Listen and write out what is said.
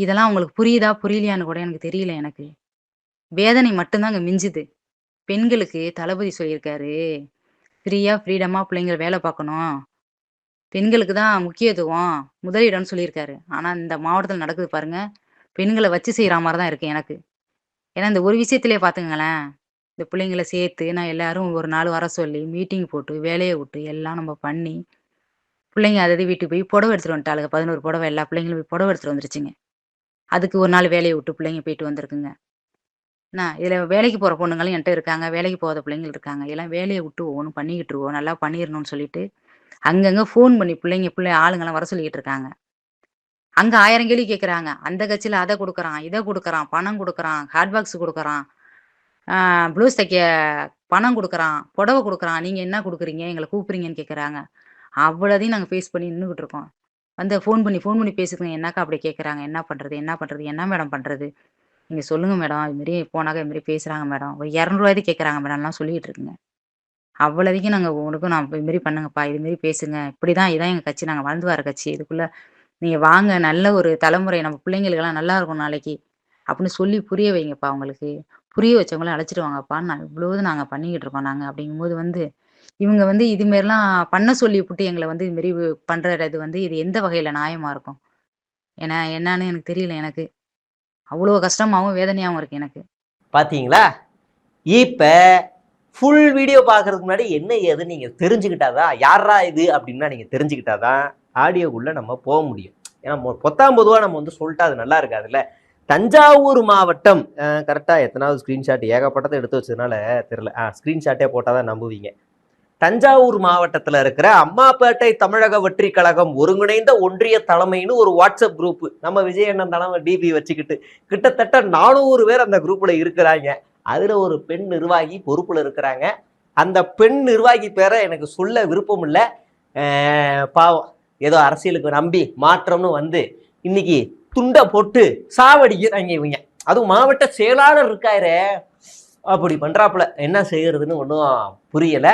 இதெல்லாம் உங்களுக்கு புரியுதா? புரியலையான்னு கூட எனக்கு தெரியல எனக்கு. வேதனை மட்டும் தான் அங்க மிஞ்சுது. பெண்களுக்கு தளபதி சொல்லியிருக்காரு, ஃப்ரீடமா பிள்ளைங்க வேல பார்க்கணும். பெண்களுக்கு தான் முக்கியத்துவம், முதலிடம்னு சொல்லியிருக்காரு. ஆனா இந்த மாவட்டத்தில நடக்குது பாருங்க, பெண்கள வச்சு செய்ற மாரி தான் இருக்கு எனக்கு. ஏன்னா இந்த ஒரு விஷயத்திலேயே பார்த்துக்கங்களேன், இந்த பிள்ளைங்கள சேர்த்து நான் எல்லாரும் ஒரு நாள் வர சொல்லி, மீட்டிங் போட்டு, வேலைய விட்டு எல்லாம் நம்ம பண்ணி, பிள்ளைங்க அது அது வீட்டுக்கு போய் புடவ எடுத்துட்டு வந்துட்டாளுக. 11 புடவ எல்லா பிள்ளைங்களும் போய் புடவ எடுத்துட்டு வந்துருச்சுங்க. அதுக்கு ஒரு நாள் வேலைய விட்டு பிள்ளைங்க போயிட்டு வந்திருக்குங்க. என்ன இதில வேலைக்கு போற பொண்ணுங்களும் என்ட்ட இருக்காங்க. வேலைக்கு போகாத பிள்ளைங்கள் இருக்காங்க. எல்லாம் வேலைய விட்டு ஒவ்வொன்னும் பண்ணிக்கிட்டுருவோம். நல்லா பண்ணிரணும்னு சொல்லிட்டு, அங்கங்க ஃபோன் பண்ணி ஆளுங்கலாம் வர சொல்லிக்கிட்டு இருக்காங்க. அங்க 1000 கேள்வி கேட்குறாங்க. அந்த கட்சியில அத குடுக்குறான், இத குடுக்குறான், பணம் குடுக்குறான், ஹாட் பாக்ஸ் குடுக்குறான், ஆ ப்ளவுஸ் தைக்க பணம் குடுக்குறான், புடவ குடுக்குறான். நீங்க என்ன குடுக்குறீங்க? எங்கள கூப்பிடுறீங்கன்னு கேட்குறாங்க. அவ்வளதையும் நாங்க ஃபேஸ் பண்ணி நின்னுகிட்டு இருக்கோம். வந்து ஃபோன் பண்ணி பேசுதுங்க. என்னக்கா அப்படி கேட்குறாங்க? என்ன பண்றது? என்ன பண்றது? என்ன மேடம் பண்றது? நீங்க சொல்லுங்க மேடம். இது மாரி போனாக்கா இது மாரி பேசுறாங்க மேடம். ஒரு ரூ. 200 கேட்குறாங்க மேடம்லாம் சொல்லிட்டு இருக்குங்க. அவ்வளதைக்கும் நாங்க உனக்கும் நான் இது மாரி பண்ணுங்கப்பா. இது மாரி பேசுங்க. இப்படிதான் இதான் எங்க கட்சி. நாங்க வளர்ந்து வர கட்சி. இதுக்குள்ள நீங்க வாங்க. நல்ல ஒரு தலைமுறை நம்ம பிள்ளைங்களுக்கெல்லாம் நல்லா இருக்கும் நாளைக்கு. அப்படின்னு சொல்லி புரிய வைங்கப்பா அவங்களுக்கு. புரிய வச்சவங்கள அழைச்சிட்டு வாங்கப்பான்னு இவ்வளவும் நாங்க பண்ணிக்கிட்டு இருக்கோம் நாங்க. அப்படிங்கும்போது இவங்க இது மாரிலாம் பண்ண சொல்லிப்புட்டு எங்கள இது மாரி பண்றது இது எந்த வகையில நியாயமா இருக்கும்? ஏன்னா என்னான்னு எனக்கு தெரியல எனக்கு. அவ்வளோ கஷ்டமாவும், வேதனையாவும் இருக்கு எனக்கு. பாத்தீங்களா? இப்ப ஃபுல் வீடியோ பார்க்கறதுக்கு முன்னாடி என்ன ஏதுன்னு நீங்க தெரிஞ்சுக்கிட்டாதான், யாரா இது அப்படின்னா நீங்க தெரிஞ்சுக்கிட்டாதான் ஆடியோக்குள்ள நம்ம போக முடியும். ஏன்னா பொத்தாம் பொதுவா நம்ம சொல்லிட்டா அது நல்லா இருக்காதுல்ல. தஞ்சாவூர் மாவட்டம் கரெக்டா எத்தனாவது ஸ்கிரீன்ஷாட் ஏகப்பட்டதை எடுத்து வச்சதுனால தெரியல. ஸ்கிரீன்ஷாட்டே போட்டாதான் நம்புவீங்க. தஞ்சாவூர் மாவட்டத்துல இருக்கிற அம்மாப்பேட்டை தமிழக வெற்றி கழகம் ஒருங்கிணைந்த ஒன்றிய தலைமைன்னு ஒரு வாட்ஸ்அப் குரூப் நம்ம விஜயண்ணன் தலைமை டிபி வச்சுக்கிட்டு கிட்டத்தட்ட 400 பேர் அந்த குரூப்ல இருக்கிறாங்க. அதுல ஒரு பெண் நிர்வாகி பொறுப்புல இருக்கிறாங்க. அந்த பெண் நிர்வாகி பேரை எனக்கு சொல்ல விருப்பம் இல்லை. பாவம் ஏதோ அரசியலுக்கு நம்பி மாற்றம்னு இன்னைக்கு துண்டை போட்டு சாவடிக்கிறாங்க இவங்க. அதுவும் மாவட்ட செயலாளர் இருக்காரு அப்படி பண்றாப்புல. என்ன செய்யறதுன்னு ஒன்றும் புரியல.